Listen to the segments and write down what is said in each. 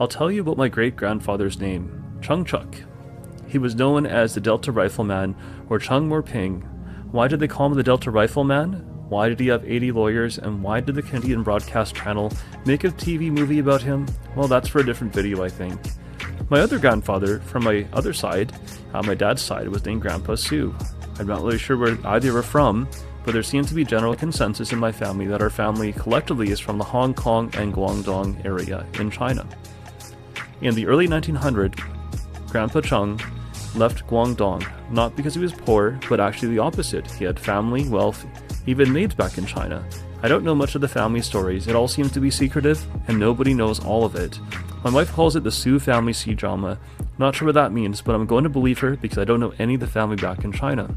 I'll tell you about my great-grandfather's name, Chung Chuk. He was known as the Delta Rifleman, or Chung Morping. Why did they call him the Delta Rifleman? Why did he have 80 lawyers, and why did the Canadian Broadcast Channel make a TV movie about him? Well, that's for a different video, I think. My other grandfather, from my other side, my dad's side, was named Grandpa Sue. I'm not really sure where either were from, but there seems to be general consensus in my family that our family collectively is from the Hong Kong and Guangdong area in China. In the early 1900s, Grandpa Chung left Guangdong, not because he was poor, but actually the opposite. He had family, wealth, even maids back in China. I don't know much of the family stories. It all seems to be secretive, and nobody knows all of it. My wife calls it the Sue family sea drama. Not sure what that means, but I'm going to believe her because I don't know any of the family back in China.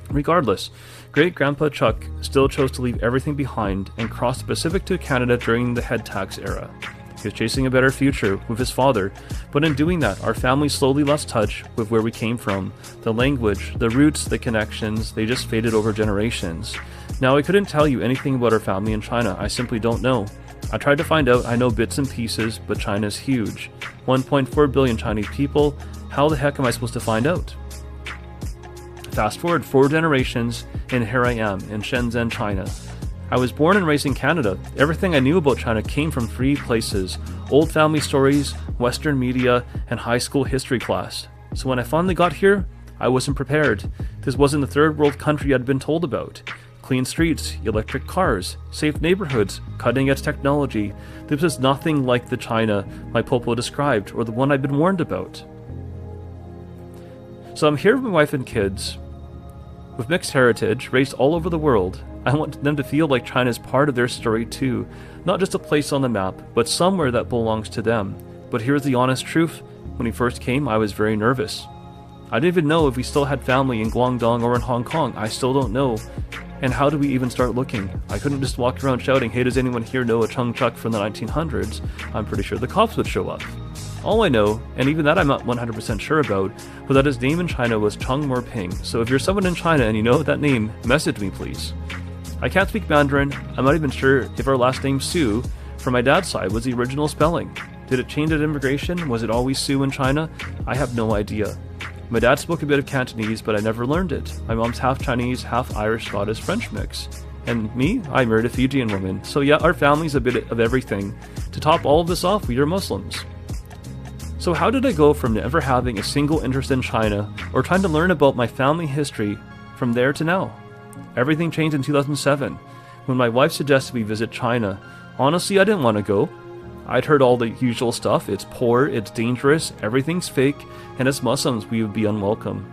Regardless, great-grandpa Chuck still chose to leave everything behind and cross the Pacific to Canada during the head tax era. He was chasing a better future with his father, but in doing that, our family slowly lost touch with where we came from. The language, the roots, the connections, they just faded over generations. Now, I couldn't tell you anything about our family in China. I simply don't know. I tried to find out. I know bits and pieces, but China's huge. 1.4 billion Chinese people. How the heck am I supposed to find out? Fast forward 4 generations, and here I am in Shenzhen, China. I was born and raised in Canada. Everything I knew about China came from 3 places: old family stories, Western media, and high school history class. So when I finally got here, I wasn't prepared. This wasn't the third world country I'd been told about. Clean streets, electric cars, safe neighborhoods, cutting-edge technology. This was nothing like the China my popo described, or the one I'd been warned about. So I'm here with my wife and kids, with mixed heritage, raised all over the world. I want them to feel like China is part of their story too, not just a place on the map, but somewhere that belongs to them. But here's the honest truth. When we first came, I was very nervous. I didn't even know if we still had family in Guangdong or in Hong Kong. I still don't know. And how do we even start looking? I couldn't just walk around shouting, "Hey, does anyone here know a Chung Chuk from the 1900s? I'm pretty sure the cops would show up. All I know, and even that I'm not 100% sure about, was that his name in China was Chung Morping. So if you're someone in China and you know that name, message me please. I can't speak Mandarin. I'm not even sure if our last name Sue from my dad's side was the original spelling. Did it change at immigration? Was it always Sue in China? I have no idea. My dad spoke a bit of Cantonese, but I never learned it. My mom's half Chinese, half Irish, Scottish, French mix. And me, I married a Fijian woman. So yeah, our family's a bit of everything. To top all of this off, we are Muslims. So how did I go from never having a single interest in China, or trying to learn about my family history, from there to now? Everything changed in 2007, when my wife suggested we visit China. Honestly, I didn't want to go. I'd heard all the usual stuff. It's poor, it's dangerous, everything's fake, and as Muslims we would be unwelcome.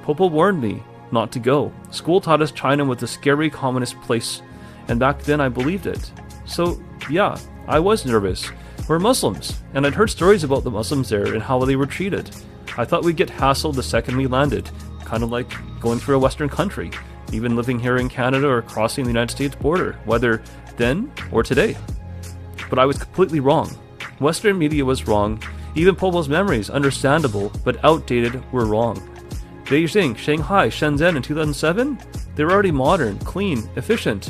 Popo warned me not to go. School taught us China was a scary communist place, and back then I believed it. So yeah, I was nervous. We're Muslims, and I'd heard stories about the Muslims there and how they were treated. I thought we'd get hassled the second we landed, kind of like going through a Western country, even living here in Canada or crossing the United States border, whether then or today. But I was completely wrong. Western media was wrong. Even Popo's memories, understandable, but outdated, were wrong. Beijing, Shanghai, Shenzhen in 2007? They were already modern, clean, efficient,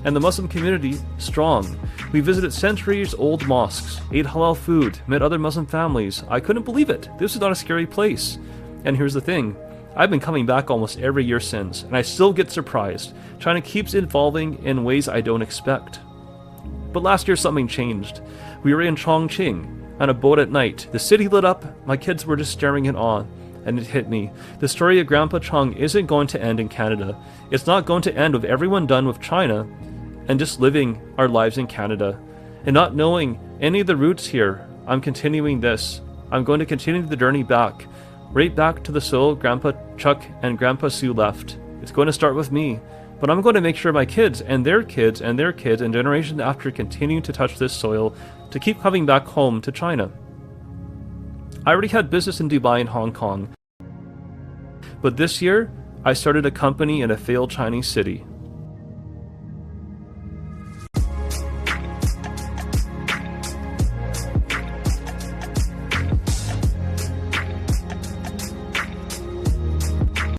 and the Muslim community strong. We visited centuries-old mosques, ate halal food, met other Muslim families. I couldn't believe it. This is not a scary place. And here's the thing. I've been coming back almost every year since, and I still get surprised. China keeps evolving in ways I don't expect. But last year something changed. We were in Chongqing on a boat at night. The city lit up. My kids were just staring in awe. And it hit me. The story of Grandpa Chung isn't going to end in Canada. It's not going to end with everyone done with China and just living our lives in Canada. And not knowing any of the roots here, I'm continuing this. I'm going to continue the journey back. Right back to the soil Grandpa Chuck and Grandpa Sue left. It's going to start with me. But I'm going to make sure my kids and their kids and their kids and generations after continue to touch this soil to keep coming back home to China. I already had business in Dubai and Hong Kong. But this year, I started a company in a failed Chinese city.